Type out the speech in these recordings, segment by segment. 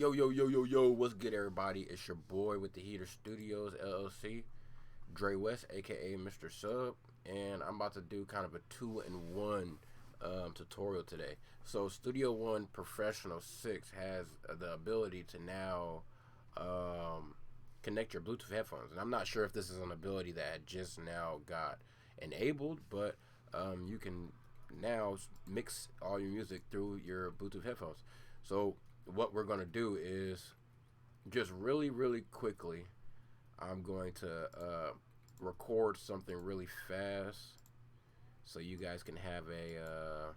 Yo, yo, yo, yo, yo, what's good, everybody? It's your boy with the Heater Studios, LLC, Dre West, aka Mr. Sub, and I'm about to do kind of a two-in-one tutorial today. So, Studio One Professional 6 has the ability to now um, connect your Bluetooth headphones. And I'm not sure if this is an ability that just now got enabled, but you can now mix all your music through your Bluetooth headphones. So, what we're going to do is just really quickly, I'm going to record something really fast so you guys can have a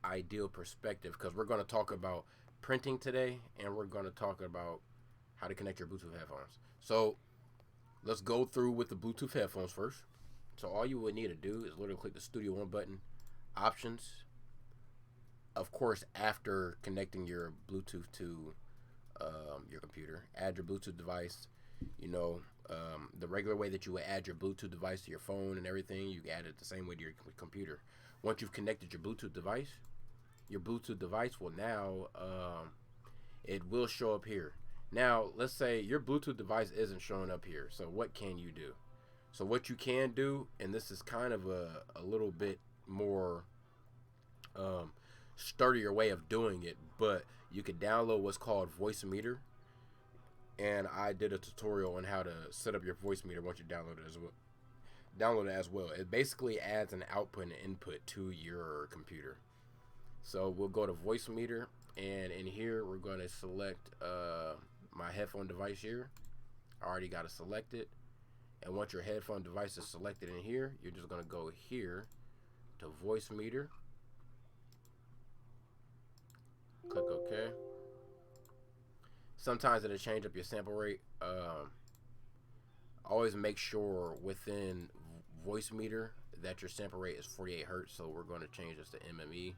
ideal perspective, because we're going to talk about printing today, and we're going to talk about how to connect your Bluetooth headphones. So let's go through with the Bluetooth headphones first. So all you would need to do is literally click the Studio One button, options, of course, after connecting your Bluetooth to your computer. Add your Bluetooth device. You know, the regular way that you would add your Bluetooth device to your phone and everything, you can add it the same way to your computer. Once you've connected your Bluetooth device will now, it will show up here. Now, let's say your Bluetooth device isn't showing up here. So what can you do? So what you can do, and this is kind of a little bit more um, sturdier way of doing it, but you could download what's called Voicemeeter, and I did a tutorial on how to set up your Voicemeeter once you download it as well. It basically adds an output and input to your computer. So we'll go to Voicemeeter, and in here we're going to select my headphone device here. I already got it selected. And once your headphone device is selected in here, you're just going to go here to Voicemeeter. Click OK. Sometimes it'll change up your sample rate. Always make sure within Voicemeeter that your sample rate is 48 hertz. So we're going to change this to MME.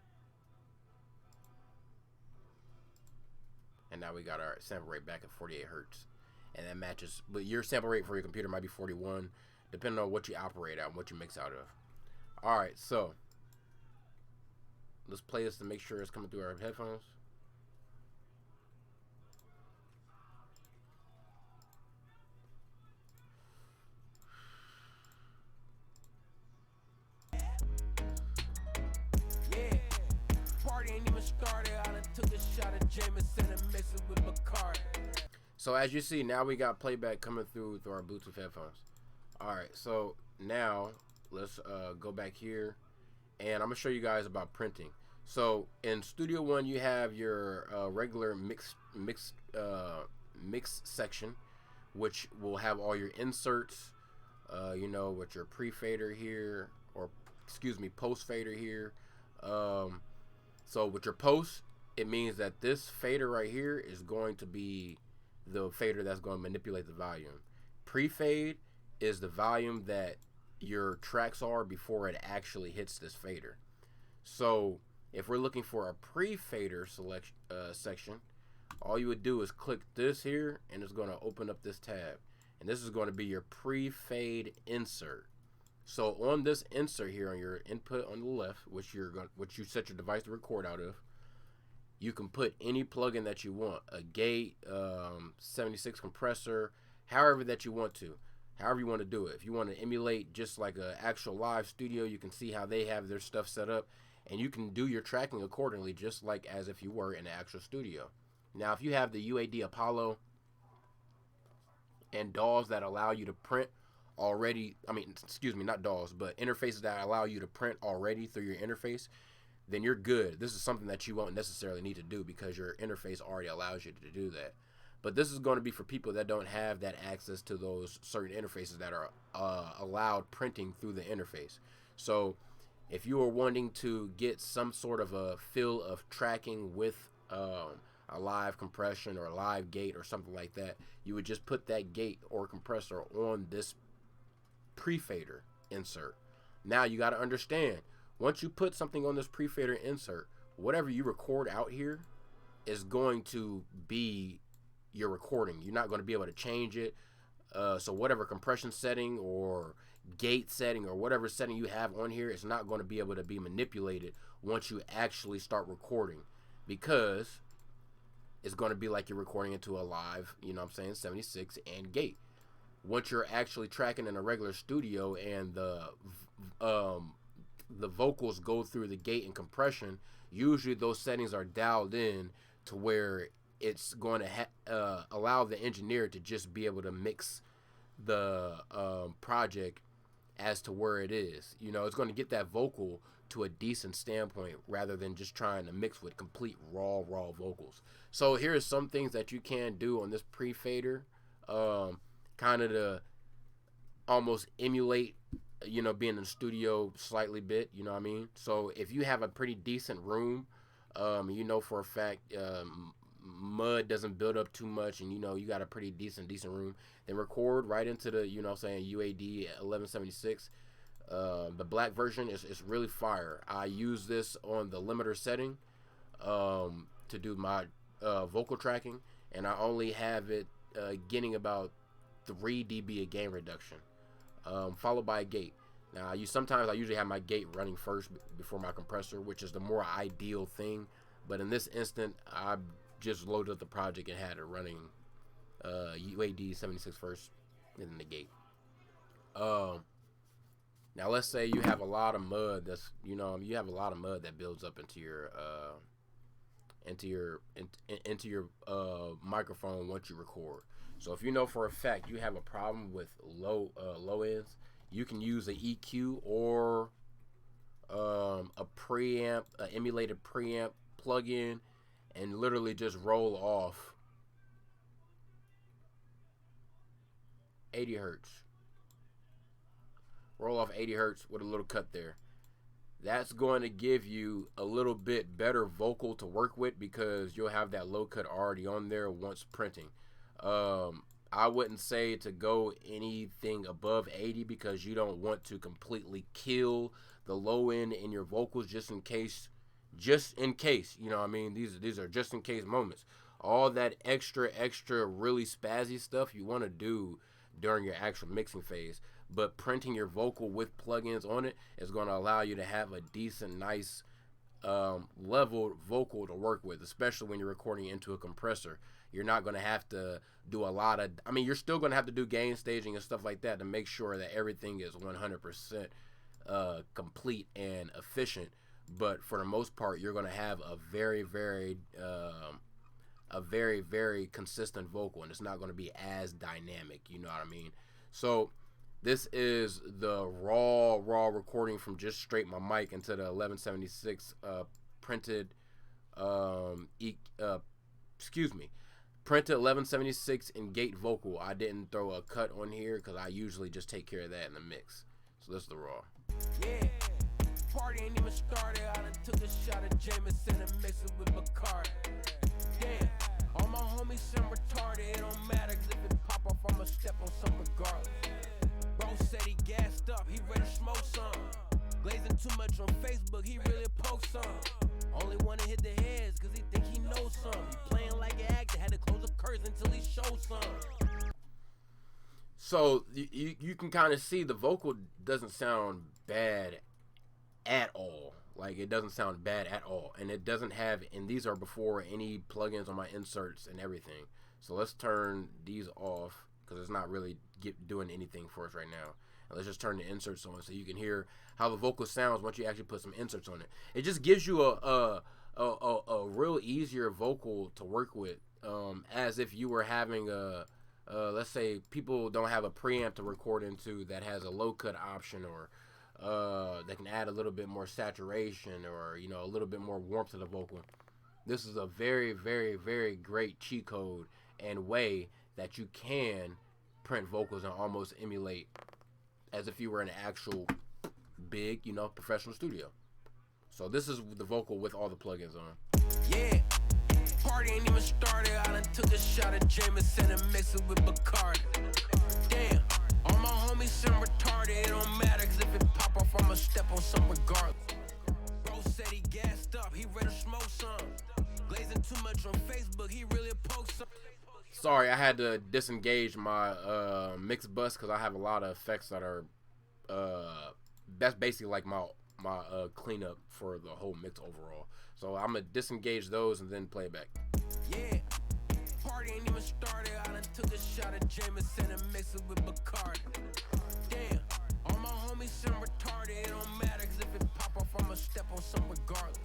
And now we got our sample rate back at 48 hertz. And that matches, but your sample rate for your computer might be 41, depending on what you operate out and what you mix out of. All right, so let's play this to make sure it's coming through our headphones. Yeah, party ain't even started. I done took a shot of Jameson and mixed it with Bacardi. So as you see, now we got playback coming through our Bluetooth headphones. All right, so now let's go back here, and I'm gonna show you guys about printing. So in Studio One, you have your regular mix section, which will have all your inserts. You know, with your pre-fader here, or excuse me, post-fader here. So with your post, it means that this fader right here is going to be the fader that's going to manipulate the volume. Pre-fade is the volume that your tracks are before it actually hits this fader. So if we're looking for a pre-fader section, all you would do is click this here, and it's going to open up this tab. And this is going to be your pre-fade insert. So on this insert here, on your input on the left, which you set your device to record out of, you can put any plugin that you want, a gate, 76 compressor, however that you want to, however you want to do it. If you want to emulate just like an actual live studio, you can see how they have their stuff set up, and you can do your tracking accordingly, just like as if you were in an actual studio. Now, if you have the UAD Apollo and DAWs that allow you to print already, not DAWs, but interfaces that allow you to print already through your interface, then you're good. This is something that you won't necessarily need to do because your interface already allows you to do that. But this is going to be for people that don't have that access to those certain interfaces that are allowed printing through the interface. So if you are wanting to get some sort of a feel of tracking with a live compression or a live gate or something like that, you would just put that gate or compressor on this pre-fader insert. Now you got to understand, once you put something on this pre-fader insert, whatever you record out here is going to be your recording. You're not going to be able to change it. So whatever compression setting or gate setting or whatever setting you have on here is not going to be able to be manipulated once you actually start recording. because it's going to be like you're recording into a live, 76 and gate. Once you're actually tracking in a regular studio and the vocals go through the gate and compression, usually those settings are dialed in to where it's going to allow the engineer to just be able to mix the project as to where it is. It's going to get that vocal to a decent standpoint rather than just trying to mix with complete raw vocals. So here's some things that you can do on this pre-fader, kind of to almost emulate, being in the studio slightly bit, you know what I mean? So if you have a pretty decent room, for a fact, mud doesn't build up too much, and you got a pretty decent room, then record right into the UAD 1176. The black version is really fire. I use this on the limiter setting to do my vocal tracking, and I only have it getting about 3 dB of gain reduction, followed by a gate. Now I usually have my gate running first before my compressor, which is the more ideal thing, but in this instant I just loaded up the project and had it running UAD 76 first and then the gate. Now let's say you have a lot of mud that builds up into your microphone once you record. So if for a fact you have a problem with low ends, you can use an EQ or a preamp, an emulated preamp plug-in, and literally just roll off 80 hertz. Roll off 80 hertz with a little cut there. That's going to give you a little bit better vocal to work with because you'll have that low cut already on there once printing. I wouldn't say to go anything above 80 because you don't want to completely kill the low end in your vocals just in case, you know what I mean? These are just in case moments. All that extra really spazzy stuff you want to do during your actual mixing phase, but printing your vocal with plugins on it is going to allow you to have a decent, nice level vocal to work with, especially when you're recording into a compressor. You're not going to have to do a lot of, you're still going to have to do gain staging and stuff like that to make sure that everything is 100% complete and efficient. But for the most part, you're going to have a very, very consistent vocal, and it's not going to be as dynamic, you know what I mean? So this is the raw recording from just straight my mic into the 1176 printed printed 1176 in gate vocal. I didn't throw a cut on here because I usually just take care of that in the mix. So this is the raw. Yeah, party ain't even started. I done took a shot of Jameson and mixed it with Bacardi. Damn, all my homies some retarded. It don't matter, cause if it pop off, I'ma step on some regardless. Bro said he gassed up, he ready to smoke some. Glazing too much on Facebook, he really poke some. Only wanna hit the heads, cause he think he knows some. He playing like an actor, had to close the curtains until he showed some. So you can kind of see the vocal doesn't sound bad at all. Like, it doesn't sound bad at all. And it doesn't have, and these are before any plugins on my inserts and everything. So let's turn these off because it's not really doing anything for us right now. And let's just turn the inserts on so you can hear how the vocal sounds once you actually put some inserts on it. It just gives you a real easier vocal to work with, as if you were having a let's say people don't have a preamp to record into that has a low cut option, or they can add a little bit more saturation, or a little bit more warmth to the vocal. This is a very, very, very great cheat code and way that you can print vocals and almost emulate as if you were in an actual big, professional studio. So this is the vocal with all the plugins on. Yeah, party ain't even started. I done took a shot of Jameson and mixed it with Bacardi. Damn, all my homies some retarded. It don't matter, cause if it pop off, I'ma step on some regardless. Bro said he gassed up, he ready to smoke some. Glazing too much on Facebook, he really poke some. Sorry, I had to disengage my mix bus because I have a lot of effects that are that's basically like my cleanup for the whole mix overall. So I'm going to disengage those and then play it back. Yeah, party ain't even started. I done took a shot of Jameson and mixed it with Bacardi. Damn, all my homies seem retarded. It don't matter, cause if it pop off, I'ma step on some regardless.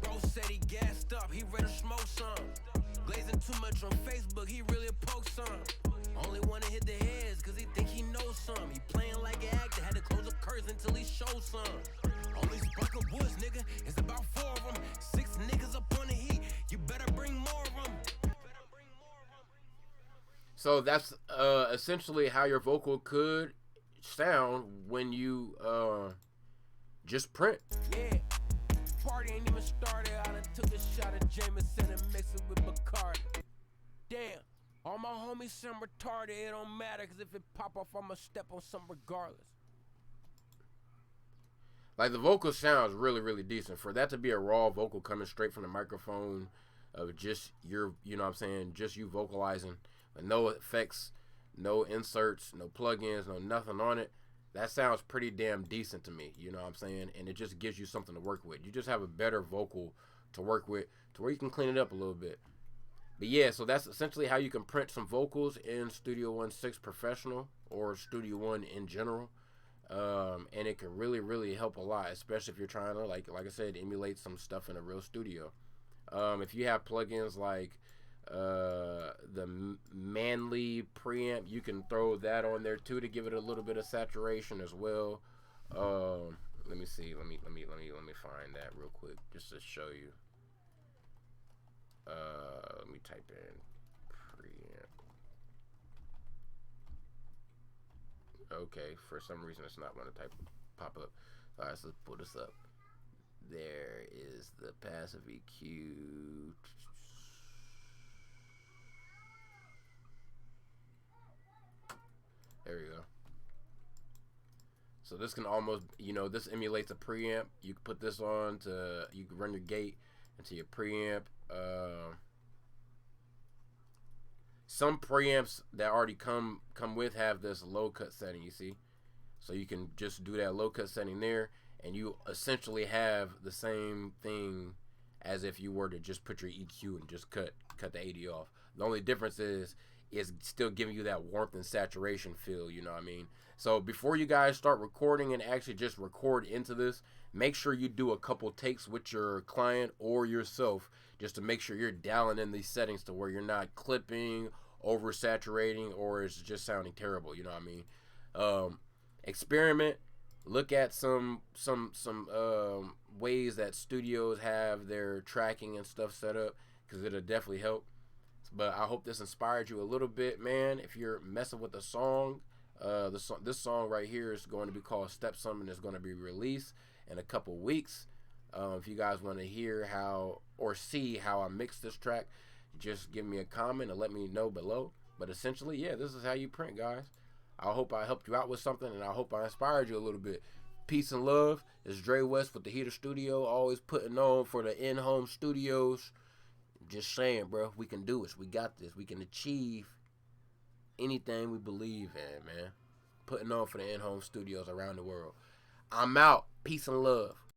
Bro said he gassed up, he ready to smoke some. Glazing too much on Facebook, he really poke some. Only wanna hit the heads, cause he think he knows some. He playing like an actor, had to close the curtains until he showed some. Only spark of woods, nigga, it's about 4 of them. 6 niggas up on the heat, you better bring more of them. So that's essentially how your vocal could sound when you just print. Yeah, party ain't even started. I done took a shot of Jameson and mixed it with Bacardi. Damn, all my homies seem retarded. It don't matter, cause if it pop off, I'ma step on some regardless. Like, the vocal sounds really, really decent. For that to be a raw vocal coming straight from the microphone of just your, you know what I'm saying, just you vocalizing, with no effects, no inserts, no plugins, no nothing on it, that sounds pretty damn decent to me, you know what I'm saying? And it just gives you something to work with. You just have a better vocal to work with to where you can clean it up a little bit. But yeah, so that's essentially how you can print some vocals in Studio One 6 Professional or Studio One in general. And it can really, really help a lot, especially if you're trying to, like I said, emulate some stuff in a real studio. If you have plugins like the Manly preamp, you can throw that on there too to give it a little bit of saturation as well. Let me see. Let me find that real quick just to show you. Let me type in preamp. Okay, for some reason it's not going to pop up. All right, so let's pull this up. There is the passive EQ. There we go. So this can almost, you know, this emulates a preamp. You can put this on to, you can run your gate into your preamp. Some preamps that already come with have this low cut setting, you see. So you can just do that low cut setting there, and you essentially have the same thing as if you were to just put your EQ and just cut the 80 off. The only difference is still giving you that warmth and saturation feel, you know what I mean? So before you guys start recording and actually just record into this, make sure you do a couple takes with your client or yourself just to make sure you're dialing in these settings to where you're not clipping, oversaturating, or it's just sounding terrible, you know what I mean? Experiment, look at some ways that studios have their tracking and stuff set up, because it'll definitely help. But I hope this inspired you a little bit, man. If you're messing with the song, this song right here is going to be called Step Something. It's going to be released in a couple weeks. If you guys want to hear how or see how I mix this track, just give me a comment and let me know below. But essentially, yeah, this is how you print, guys. I hope I helped you out with something, and I hope I inspired you a little bit. Peace and love. It's Dre West with the Heater Studio, always putting on for the in-home studios. Just saying, bro, we can do this. We got this. We can achieve anything we believe in, man. Putting on for the in-home studios around the world. I'm out. Peace and love.